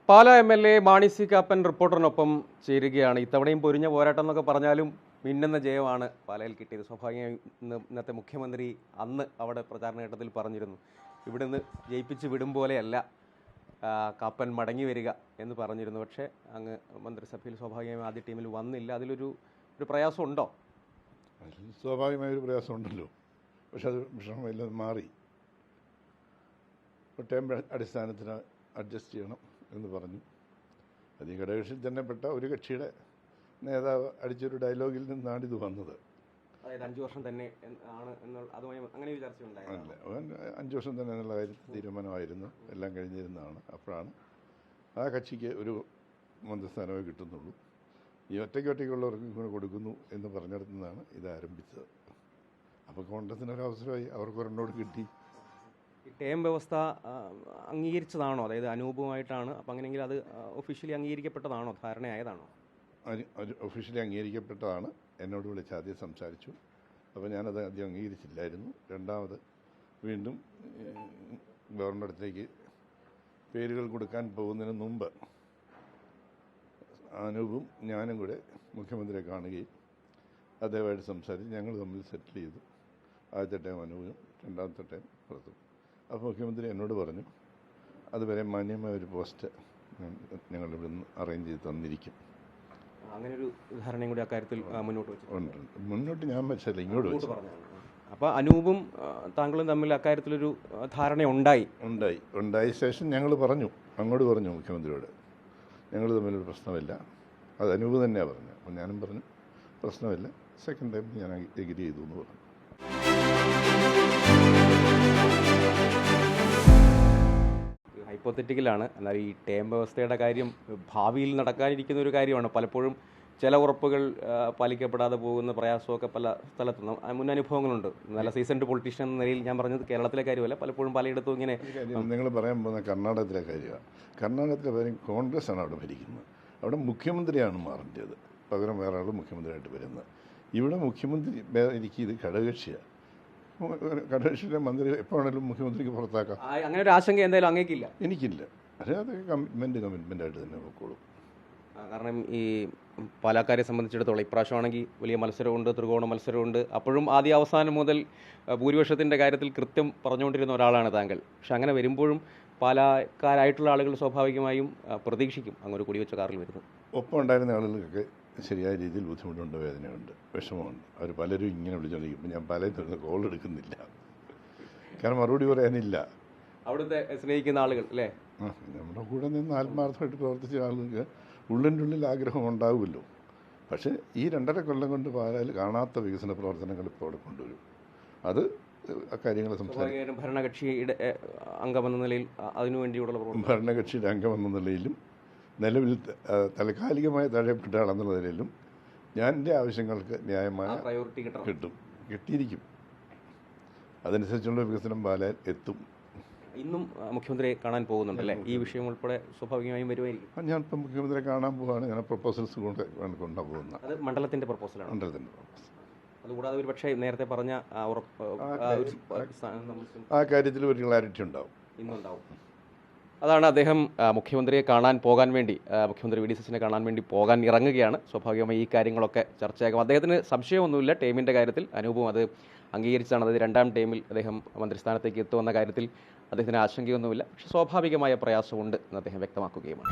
Pala MLA. Mani C Kappan റിപ്പോർട്ടറിനൊപ്പം ചേരുകയാണ്. ഇത്തവണയും പൊരിഞ്ഞ പോരാട്ടം എന്നൊക്കെ പറഞ്ഞാലും മിന്നുന്ന ജയമാണ് പാലയിൽ കിട്ടിയത്. സ്വാഭാവികമായും ഇന്നത്തെ മുഖ്യമന്ത്രി അന്ന് അവിടെ പ്രചാരണ ഘട്ടത്തിൽ പറഞ്ഞിരുന്നു, ഇവിടുന്ന് ജയിപ്പിച്ച് വിടും പോലെയല്ല കാപ്പൻ മടങ്ങി വരിക എന്ന് പറഞ്ഞിരുന്നു. പക്ഷേ അങ്ങ് മന്ത്രിസഭയിൽ സ്വാഭാവികമായും ആദ്യ ടീമിൽ വന്നില്ല. അതിലൊരു പ്രയാസമുണ്ടോ? സ്വാഭാവികമായൊരു പ്രയാസമുണ്ടല്ലോ, പക്ഷെ അത് വിഷമമില്ല, മാറി. ടേം അടിസ്ഥാനത്തിന് അഡ്ജസ്റ്റ് ചെയ്യണം എന്ന് പറഞ്ഞു. അത് ഈ ഘടകകക്ഷിയിൽ തന്നെ പെട്ട ഒരു കക്ഷിയുടെ നേതാവ് അടിച്ചൊരു ഡയലോഗിൽ നിന്നാണ് ഇത് വന്നത്. അതായത് 5 വർഷം തന്നെ ആണ് അതുമായി അങ്ങനെ ഒരു ചർച്ച ഉണ്ടായില്ല. 5 വർഷം തന്നെ എന്നുള്ള കാര്യത്തിൽ തീരുമാനമായിരുന്നു, എല്ലാം കഴിഞ്ഞിരുന്നതാണ്. അപ്പോഴാണ് ആ കക്ഷിക്ക് ഒരു മന്ത്രിസ്ഥാനമേ കിട്ടുന്നുള്ളൂ, ഈ ഒറ്റയ്ക്കുള്ളവർക്കും കൂടെ കൊടുക്കുന്നു എന്ന് പറഞ്ഞിടത്തു നിന്നാണ് ഇത് ആരംഭിച്ചത്. അപ്പോൾ കോൺഗ്രസിനൊരു അവസരമായി, അവർക്ക് ഒരെണ്ണോട് കിട്ടി. ഈ ടേം വ്യവസ്ഥ അംഗീകരിച്ചതാണോ? അതായത് അനൂപുമായിട്ടാണ്. അപ്പം അങ്ങനെയെങ്കിൽ അത് ഒഫീഷ്യലി അംഗീകരിക്കപ്പെട്ടതാണോ, ധാരണയായതാണോ? ഒഫീഷ്യലി അംഗീകരിക്കപ്പെട്ടതാണ്. എന്നോട് വിളിച്ച് ആദ്യം സംസാരിച്ചു. അപ്പോൾ ഞാനത് ആദ്യം അംഗീകരിച്ചില്ലായിരുന്നു. രണ്ടാമത് വീണ്ടും ഗവർണറുടെ അടുത്തേക്ക് പേരുകൾ കൊടുക്കാൻ പോകുന്നതിന് മുമ്പ് അനൂപും ഞാനും കൂടെ മുഖ്യമന്ത്രിയെ കാണുകയും അദ്ദേഹമായിട്ട് സംസാരിച്ച് ഞങ്ങൾ തമ്മിൽ സെറ്റിൽ ചെയ്തു. ആദ്യത്തെ ടൈം അനൂപും രണ്ടാമത്തെ ടൈം പുറത്തും. അപ്പോൾ മുഖ്യമന്ത്രി എന്നോട് പറഞ്ഞു, അതുവരെ മാന്യമായ ഒരു പോസ്റ്റ് ഞങ്ങളിവിടെ നിന്ന് അറേഞ്ച് ചെയ്ത് തന്നിരിക്കും. അങ്ങനെ ഒരു ധാരണയും കൂടി അക്കാര്യത്തിൽ മുന്നോട്ട് വെച്ചിട്ടുണ്ട്. മുന്നോട്ട് ഞാൻ വെച്ചല്ല, ഇങ്ങോട്ട് വെച്ചു. അപ്പോൾ അനൂപും താങ്കളും തമ്മിൽ അക്കാര്യത്തിലൊരു ധാരണ ഉണ്ടായി ശേഷം ഞങ്ങൾ പറഞ്ഞു, അങ്ങോട്ട് പറഞ്ഞു മുഖ്യമന്ത്രിയോട്, ഞങ്ങൾ തമ്മിലൊരു പ്രശ്നമില്ല. അത് അനൂപ് തന്നെയാണ് പറഞ്ഞത്. അപ്പോൾ ഞാനും പറഞ്ഞു പ്രശ്നമില്ല, സെക്കൻഡ് ടൈം ഞാൻ എഗ്രി ചെയ്തു എന്ന് പറഞ്ഞു. ഹൈപ്പോത്തറ്റിക്കലാണ്. എന്നാൽ ഈ ടേം വ്യവസ്ഥയുടെ കാര്യം ഭാവിയിൽ നടക്കാനിരിക്കുന്ന ഒരു കാര്യമാണ്. പലപ്പോഴും ചില ഉറപ്പുകൾ പാലിക്കപ്പെടാതെ പോകുന്ന പ്രയാസമൊക്കെ പല സ്ഥലത്തും മുൻ അനുഭവങ്ങളുണ്ട്. നല്ല സീസൺഡ് പൊളിറ്റീഷ്യൻ എന്ന നിലയിൽ ഞാൻ പറഞ്ഞത് കേരളത്തിലെ കാര്യമല്ല, പലപ്പോഴും പലയിടത്തും ഇങ്ങനെ. നിങ്ങൾ പറയാൻ പോകുന്ന കർണാടകത്തിലെ കാര്യമാണ്. കർണാടകത്തിലെ കാര്യം കോൺഗ്രസ് ആണ് അവിടെ ഭരിക്കുന്നത്. അവിടെ മുഖ്യമന്ത്രിയാണ് മാറേണ്ടത്, പകരം വേറെ ആൾ മുഖ്യമന്ത്രിയായിട്ട് വരുന്നത്. ഇവിടെ മുഖ്യമന്ത്രി എനിക്ക് ഇത് ഘടകകക്ഷിയാണ്. ഘടകകക്ഷിയുടെ മന്ത്രി എപ്പോഴാണെങ്കിലും മുഖ്യമന്ത്രിക്ക് പുറത്താക്കാം. അങ്ങനെ ഒരു ആശങ്ക എന്തായാലും അങ്ങേക്കില്ല? എനിക്കില്ല. പക്ഷേ അത് കമ്മിറ്റ്മെൻറ്റായിട്ട് തന്നെ പൊക്കോളും. കാരണം ഈ പാലക്കാരെ സംബന്ധിച്ചിടത്തോളം ഇപ്രാവശ്യമാണെങ്കിൽ വലിയ മത്സരമുണ്ട്, ത്രികോണ മത്സരമുണ്ട്. അപ്പോഴും ആദ്യ അവസാനം മുതൽ ഭൂരിപക്ഷത്തിൻ്റെ കാര്യത്തിൽ കൃത്യം പറഞ്ഞുകൊണ്ടിരുന്ന ഒരാളാണ് താങ്കൾ. പക്ഷെ അങ്ങനെ വരുമ്പോഴും പാലക്കാരായിട്ടുള്ള ആളുകൾ സ്വാഭാവികമായും പ്രതീക്ഷിക്കും അങ്ങൊരു കുടിവെച്ച കാറിൽ വരുന്നത്. ഒപ്പം ഉണ്ടായിരുന്ന ആളുകൾക്ക് ശരിയായ രീതിയിൽ ബുദ്ധിമുട്ടുണ്ട്, വേദനയുണ്ട്, വിഷമമുണ്ട്. അവർ പലരും ഇങ്ങനെ വിളിച്ചുകൊണ്ടിരിക്കും. ഞാൻ പലരും കോൾ എടുക്കുന്നില്ല, കാരണം മറുപടി പറയാനില്ല. അവിടുത്തെ സ്നേഹിക്കുന്ന ആളുകൾ അല്ലേ, നമ്മുടെ കൂടെ നിന്ന് ആത്മാർത്ഥമായിട്ട് പ്രവർത്തിച്ച ആളുകൾക്ക് ഉള്ളിൻ്റെ ഉള്ളിൽ ആഗ്രഹം ഉണ്ടാവുമല്ലോ. പക്ഷേ ഈ 2.5 കൊല്ലം കൊണ്ട് പാലായിൽ കാണാത്ത വികസന പ്രവർത്തനങ്ങൾ ഇപ്പോൾ അവിടെ കൊണ്ടുവരും. അത് കാര്യങ്ങൾ സംസാരിക്കും. ഭരണകക്ഷിയുടെ അംഗമെന്ന നിലയിൽ അതിനുവേണ്ടിയുള്ള ഭരണകക്ഷിയുടെ അംഗമെന്ന നിലയിലും നിലവിൽ താൽക്കാലികമായി തഴയപ്പെട്ട ആളെന്നുള്ള നിലയിലും ഞാൻ എൻ്റെ ആവശ്യങ്ങൾക്ക് ന്യായമായ പ്രയോറിറ്റി കിട്ടിയിരിക്കും. അതനുസരിച്ചുള്ള വികസനം പാലായിൽ എത്തും. ഇന്നും മുഖ്യമന്ത്രിയെ കാണാൻ പോകുന്നുണ്ടല്ലേ? ഈ വിഷയം ഉൾപ്പെടെ സ്വാഭാവികമായും വരുമായിരിക്കും. ഞാനിപ്പോൾ മുഖ്യമന്ത്രിയെ കാണാൻ പോവുകയാണ്. ഞാൻ പ്രപ്പോസൽസ് കൊണ്ടാണ് പോകുന്നത്. അത് മണ്ഡലത്തിൻ്റെ പ്രപ്പോസലാണ്. മണ്ഡലത്തിൻ്റെ പ്രപ്പോസൽ. അതുകൂടാതെ ഒരു പക്ഷേ നേരത്തെ പറഞ്ഞ ആ കാര്യത്തിൽ ഒരു ക്ലാരിറ്റി ഉണ്ടാവും, ഇന്നുണ്ടാവും. അതാണ് അദ്ദേഹം മുഖ്യമന്ത്രിയെ കാണാൻ പോകാൻ വേണ്ടി, മുഖ്യമന്ത്രി വി ഡി സതീശനെ കാണാൻ വേണ്ടി പോകാൻ ഇറങ്ങുകയാണ്. സ്വാഭാവികമായി ഈ കാര്യങ്ങളൊക്കെ ചർച്ചയാകും. അദ്ദേഹത്തിന് സംശയമൊന്നുമില്ല ടീമിൻ്റെ കാര്യത്തിൽ. അനൂപും അത് അംഗീകരിച്ചാണ്. അതായത് 2ാം ടീമിൽ അദ്ദേഹം മന്ത്രിസ്ഥാനത്തേക്ക് എത്തുമെന്ന കാര്യത്തിൽ അദ്ദേഹത്തിന് ആശങ്കയൊന്നുമില്ല. പക്ഷേ സ്വാഭാവികമായ പ്രയാസമുണ്ട് എന്ന് അദ്ദേഹം വ്യക്തമാക്കുകയുമാണ്.